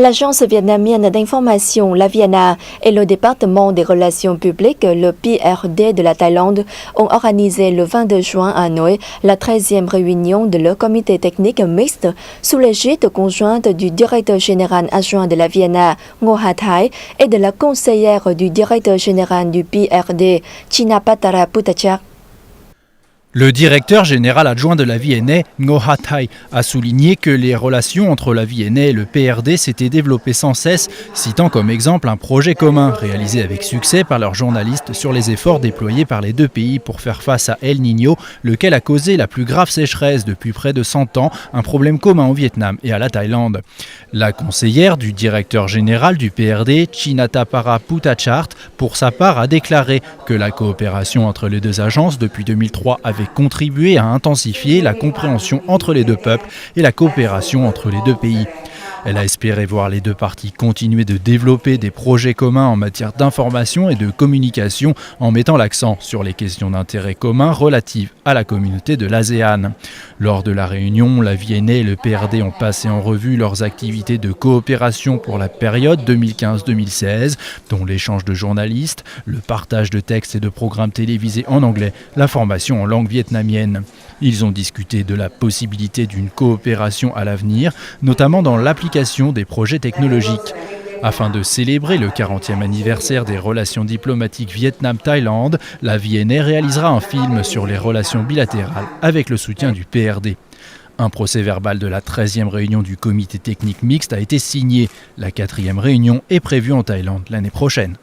L'agence vietnamienne d'information, la VIENA, et le département des relations publiques, le PRD de la Thaïlande, ont organisé le 22 juin à Hanoï la 13e réunion de leur comité technique mixte sous l'égide conjointe du directeur général adjoint de la VIENA, Ngo Ha Thai, et de la conseillère du directeur général du PRD, Chinapatara Putachak. Le directeur général adjoint de la VIENA, Ngo Ha Thai, a souligné que les relations entre la VIENA et le PRD s'étaient développées sans cesse, citant comme exemple un projet commun réalisé avec succès par leurs journalistes sur les efforts déployés par les deux pays pour faire face à El Niño, lequel a causé la plus grave sécheresse depuis près de 100 ans, un problème commun au Vietnam et à la Thaïlande. La conseillère du directeur général du PRD, Chinapatara Putachart, pour sa part, a déclaré que la coopération entre les deux agences depuis 2003 avait contribué à intensifier la compréhension entre les deux peuples et la coopération entre les deux pays. Elle a espéré voir les deux parties continuer de développer des projets communs en matière d'information et de communication en mettant l'accent sur les questions d'intérêt commun relatives à la communauté de l'ASEAN. Lors de la réunion, la VIENA et le PRD ont passé en revue leurs activités de coopération pour la période 2015-2016, dont l'échange de journalistes, le partage de textes et de programmes télévisés en anglais, la formation en langue vietnamienne. Ils ont discuté de la possibilité d'une coopération à l'avenir, notamment dans l'application des projets technologiques. Afin de célébrer le 40e anniversaire des relations diplomatiques Vietnam-Thaïlande, la VIENA réalisera un film sur les relations bilatérales avec le soutien du PRD. Un procès-verbal de la 13e réunion du comité technique mixte a été signé. La 4e réunion est prévue en Thaïlande l'année prochaine.